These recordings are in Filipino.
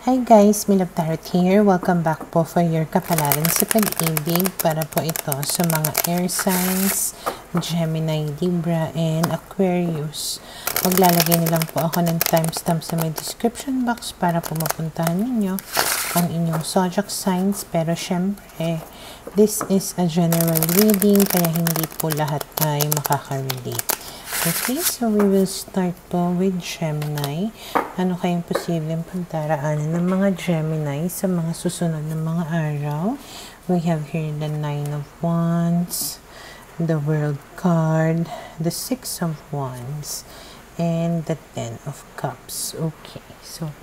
Hi guys, Milab Tarot here. Welcome back po for your kapalaran sa pag-ibig. Para po ito sa mga air signs, Gemini, Libra, and Aquarius. Maglalagay na lang po ako ng timestamp sa my description box para po mapuntahan ninyo ang inyong zodiac signs. Pero syempre, this is a general reading kaya hindi po lahat ay makaka-relate. Okay, so we will start po with Gemini. Ano kayang posibleng pagdaraanan ng mga Gemini sa mga susunod na mga araw? We have here the 9 of Wands, the World card, the 6 of Wands, and the 10 of Cups. Okay, so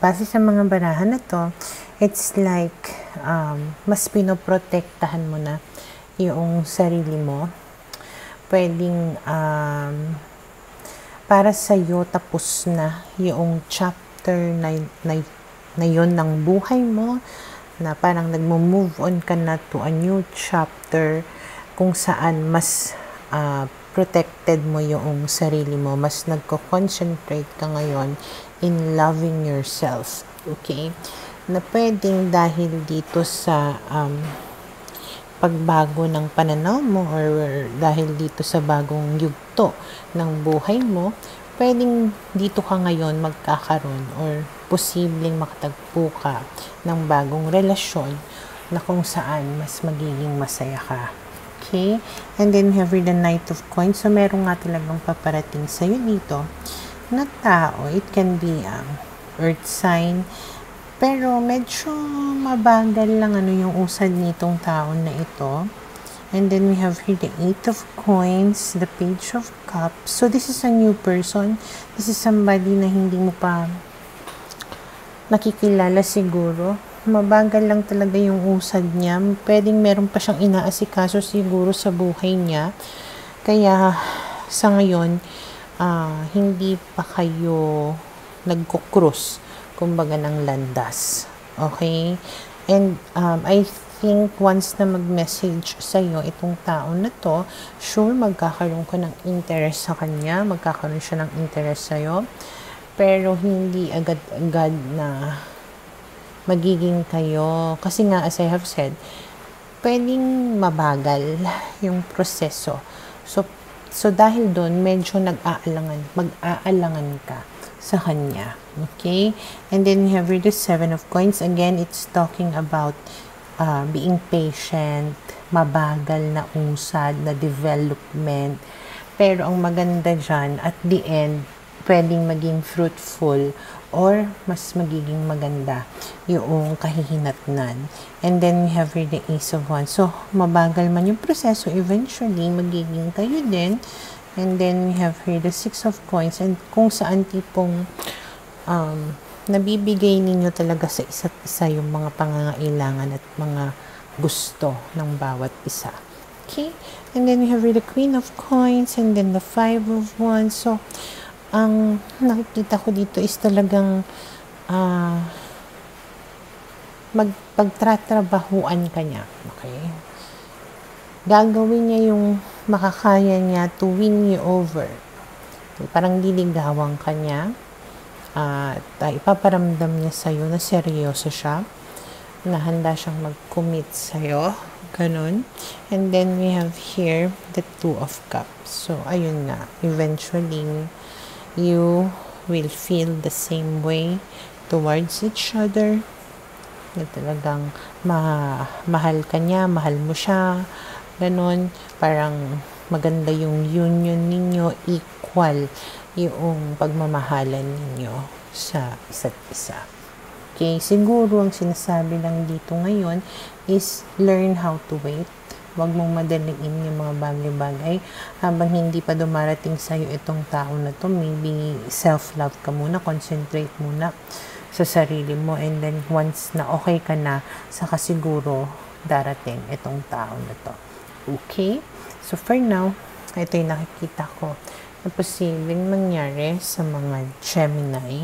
base sa mga barahan na to, it's like mas pinoprotektahan mo na yung sarili mo. Pwedeng para sa'yo tapos na yung chapter na yun ng buhay mo, na parang nagmo-move on ka na to a new chapter kung saan mas protected mo yung sarili mo, mas nagko-concentrate ka ngayon in loving yourself. Okay? Na pwedeng dahil dito sa pagbago ng pananaw mo or dahil dito sa bagong yugto ng buhay mo, pwedeng dito ka ngayon magkakaroon or posibleng makatagpo ka ng bagong relasyon na kung saan mas magiging masaya ka. Okay? And then we have the Knight of Coins. So, meron nga talagang paparating sa'yo dito na tao. It can be earth sign, pero medyo mabagal lang yung usad nitong taon na ito. And then we have here the 8 of Coins, the Page of Cups. So this is a new person. This is somebody na hindi mo pa nakikilala siguro. Mabagal lang talaga yung usad niya. Pwedeng meron pa siyang inaasikaso siguro sa buhay niya. Kaya sa ngayon, hindi pa kayo nagkukrus kumbaga ng landas. Okay? And I think once na mag-message sa'yo itong tao na to, sure magkakaroon ka ng interest sa kanya, magkakaroon siya ng interest sa'yo, pero hindi agad-agad na magiging kayo. Kasi nga, as I have said, pwedeng mabagal yung proseso. So dahil doon, medyo mag-aalangan ka sa kanya. Okay? And then we have the 7 of Coins. Again, it's talking about being patient, mabagal na usad, na development. Pero ang maganda dyan, at the end, pwedeng maging fruitful or mas magiging maganda yung kahihinatnan. And then we have the Ace of Wands. So, mabagal man yung proseso, eventually, magiging kayo din. And then we have here the 6 of Coins, and kung saan tipong nabibigay ninyo talaga sa isa't isa yung mga pangangailangan at mga gusto ng bawat isa. Okay? And then we have here the Queen of Coins, and then the 5 of Wands. So, ang nakikita ko dito is talagang pagtratrabahuan ka niya. Okay? Gagawin niya yung makakaya niya to win you over. Parang liligawan ka niya at ipaparamdam niya sa'yo na seryoso siya, na handa siyang mag-commit sa'yo. Ganun. And then we have here the 2 of Cups. So, ayun na. Eventually, you will feel the same way towards each other. Na talagang mahal ka niya, mahal mo siya. Ganon, parang maganda yung union ninyo, equal yung pagmamahalan ninyo sa isa't isa. Okay, siguro ang sinasabi lang dito ngayon is learn how to wait. Huwag mong madaliin yung mga bagay-bagay habang hindi pa dumarating sa'yo itong tao na to. Maybe self-love ka muna, concentrate muna sa sarili mo, and then once na okay ka na, saka siguro darating itong tao na to. Okay? So, for now, ito yung nakikita ko na posibleng mangyari sa mga Gemini.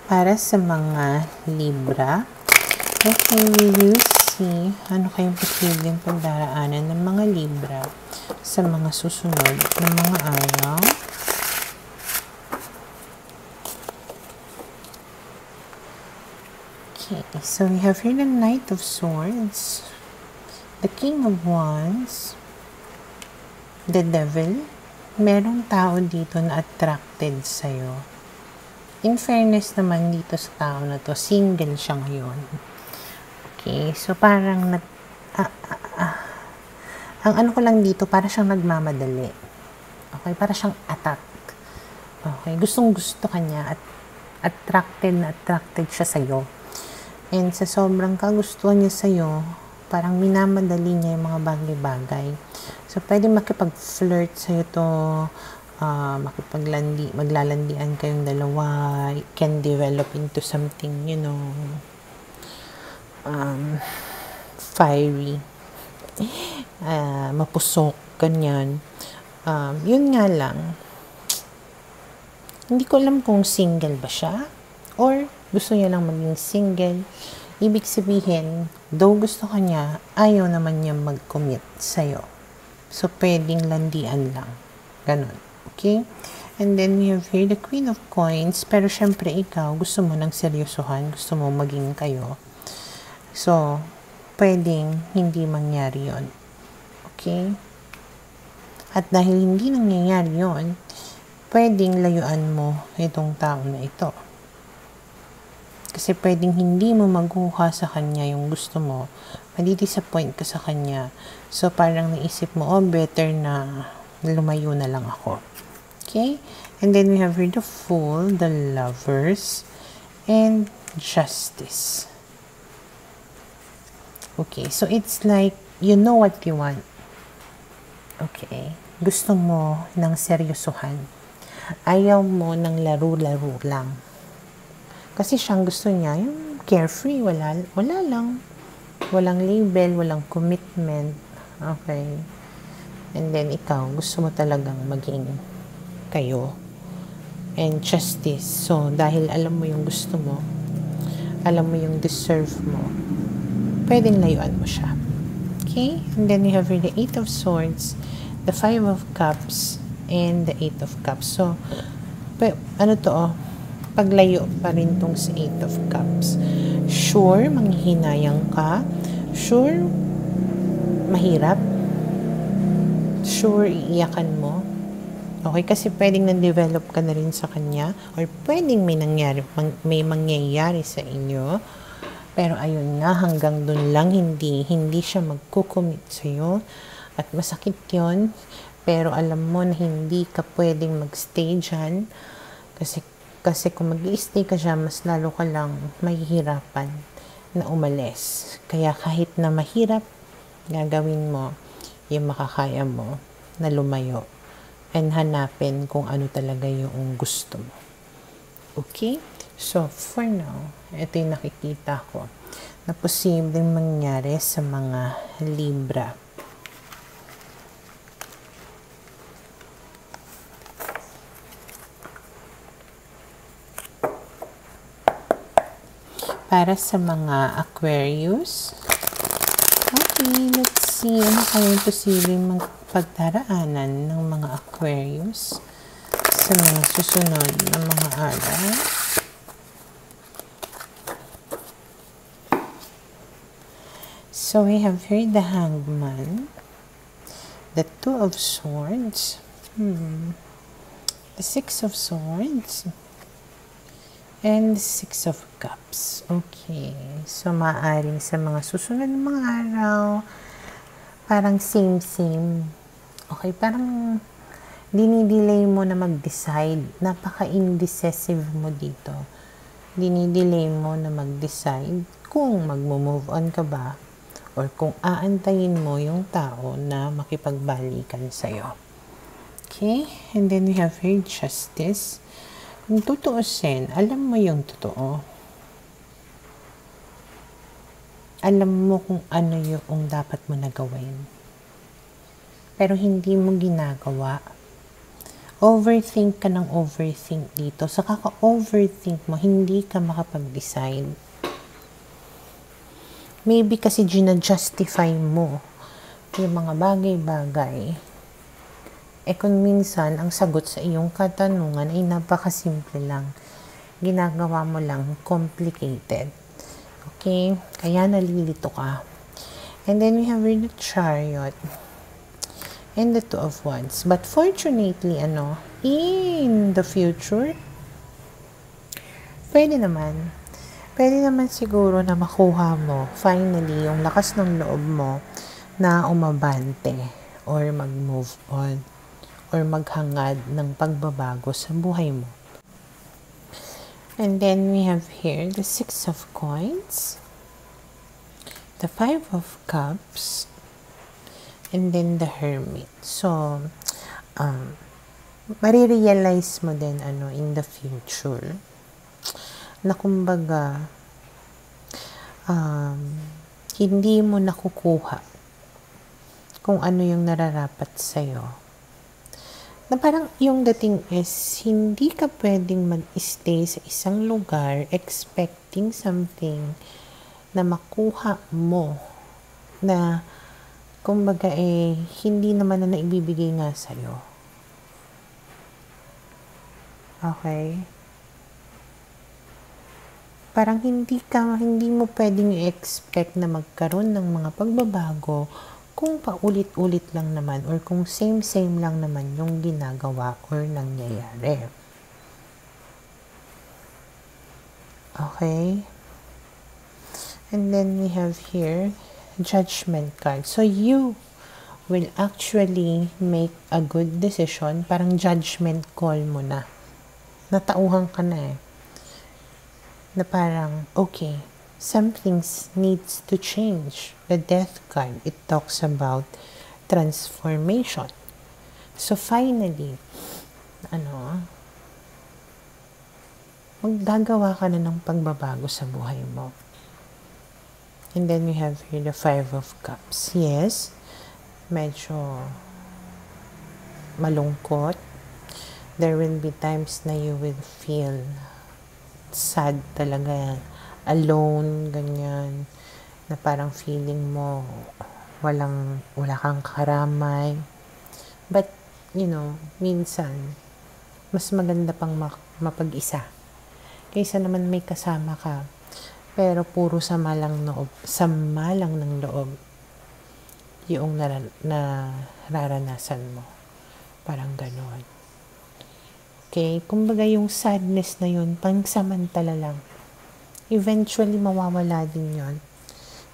Para sa mga Libra, okay, we use see ano kayong posibleng pagdaraanan ng mga Libra sa mga susunod na mga araw. Okay, so we have here the Knight of Swords, the King of Wands, the Devil. Merong tao dito na attracted sa'yo. In fairness naman dito sa tao na to, single siya ngayon. Okay, so parang ang ano ko lang dito, para siyang nagmamadali. Okay, para siyang attack. Okay, gustong-gusto ka niya at attracted siya sa'yo. And sa sobrang kagustuhan niya sa'yo, parang minamadali niya yung mga bagay-bagay. So, pwede makipag-flirt sa'yo to, maglalandian kayong dalawa. It can develop into something, you know, fiery. Mapusok, ganyan. Yun nga lang, hindi ko alam kung single ba siya or gusto niya lang maging single. Ibig sabihin, though gusto ka niya, ayaw naman niya mag-commit sa'yo. So, pwedeng landian lang. Ganon. Okay? And then, we have here the Queen of Coins. Pero, syempre, ikaw, gusto mo ng seryosohan. Gusto mo maging kayo. So, pwedeng hindi mangyari yon. Okay? At dahil hindi nangyayari yon, pwedeng layuan mo itong tao na ito. Kasi pwedeng hindi mo maguha sa kanya yung gusto mo. Madi-disappoint ka sa kanya. So, parang naisip mo, oh, better na lumayo na lang ako. Okay? And then we have here the Fool, the Lovers, and Justice. Okay, so it's like, you know what you want. Okay? Gusto mo ng seryosohan. Ayaw mo ng laro-laro lang. Kasi siyang gusto niya, yung carefree, wala lang. Walang label, walang commitment. Okay. And then, ikaw, gusto mo talagang maging kayo. And justice. So, dahil alam mo yung gusto mo, alam mo yung deserve mo, pwedeng layuan mo siya. Okay? And then, you have the Eight of Swords, the Five of Cups, and the Eight of Cups. So, ano to, paglayo pa rin tong sa Eight of Cups. Sure, manghihinayang ka. Sure, mahirap. Sure, iiyakan mo. Okay, kasi pwedeng na-develop ka na rin sa kanya or pwedeng may mangyayari sa inyo. Pero ayun nga, hanggang dun lang, hindi siya magkukumit sa'yo. At masakit yon. Pero alam mo na hindi ka pwedeng magstay dyan. Kasi kung mag-i-stay ka dyan, mas lalo ka lang mahihirapan na umalis. Kaya kahit na mahirap, gagawin mo yung makakaya mo na lumayo and hanapin kung ano talaga yung gusto mo. Okay? So, for now, ito yung nakikita ko na posibleng mangyari sa mga Libra. Para sa mga Aquarius. Okay, let's see. Ano kayong posibleng pagdaraanan ng mga Aquarius sa mga susunod na mga araw? So, we have here the Hangman, the Two of Swords, the Six of Swords, and the Six of Cups. Okay. So, maaaring sa mga susunod na mga araw, parang same. Okay, parang dinidelay mo na mag-decide. Napaka-indecisive mo dito. Dinidelay mo na mag-decide kung mag-move on ka ba or kung aantayin mo yung tao na makipagbalikan sa'yo. Okay? And then we have here Justice. Kung tutuusin, alam mo yung totoo. Alam mo kung ano yung dapat mo na gawin. Pero hindi mo ginagawa. Overthink ka ng overthink dito. Sa kaka-overthink mo, hindi ka makapag-decide. maybe kasi gina-justify mo yung mga bagay-bagay. Kung minsan, ang sagot sa iyong katanungan ay napakasimple lang. Ginagawa mo lang complicated. Okay? Kaya nalilito ka. And then we have the Chariot and the Two of Wands. But fortunately, in the future, pwede naman siguro na makuha mo finally yung lakas ng loob mo na umabante or mag-move on or maghangad ng pagbabago sa buhay mo. And then we have here the Six of Coins, the Five of Cups, and then the Hermit. So, marirealize mo din in the future na kumbaga hindi mo nakukuha kung ano yung nararapat sa'yo. Na parang yung dating is, hindi ka pwedeng mag-stay sa isang lugar expecting something na makuha mo na kumbaga hindi naman na naibibigay nga sa'yo. Okay? Parang hindi mo pwedeng i-expect na magkaroon ng mga pagbabago kung paulit-ulit lang naman or kung same-same lang naman yung ginagawa or nangyayari. Okay? And then we have here, Judgment card. So you will actually make a good decision. Parang judgment call mo na. Natauhan ka na na parang, okay, some things needs to change. The Death card, it talks about transformation. So finally, maggagawa ka na ng pagbabago sa buhay mo. And then we have here the Five of Cups. Yes, medyo malungkot. There will be times na you will feel sad talaga, alone, ganyan, na parang feeling mo wala kang karamay. But, minsan, mas maganda pang mapag-isa kaysa naman may kasama ka, pero puro sama lang ng loob yung nararanasan mo. Parang gano'n. Okay? Kumbaga yung sadness na yun, pangsamantala lang. Eventually, mawawala din yun.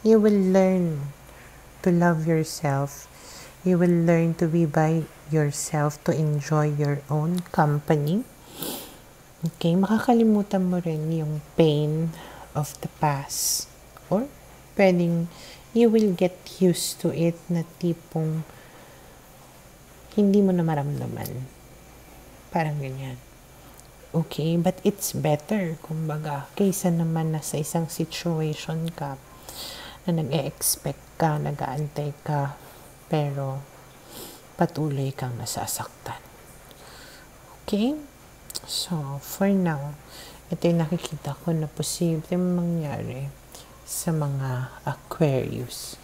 You will learn to love yourself. You will learn to be by yourself, to enjoy your own company. Okay? Makakalimutan mo rin yung pain of the past. Or, pwedeng, you will get used to it na tipong hindi mo na maramdaman. Parang ganyan. Okay, but it's better, kumbaga, kaysa naman na sa isang situation ka na nag-e-expect ka, nag-aantay ka, pero patuloy kang nasasaktan. Okay? So, for now, ito yung nakikita ko na posibleng mangyari sa mga Aquarius.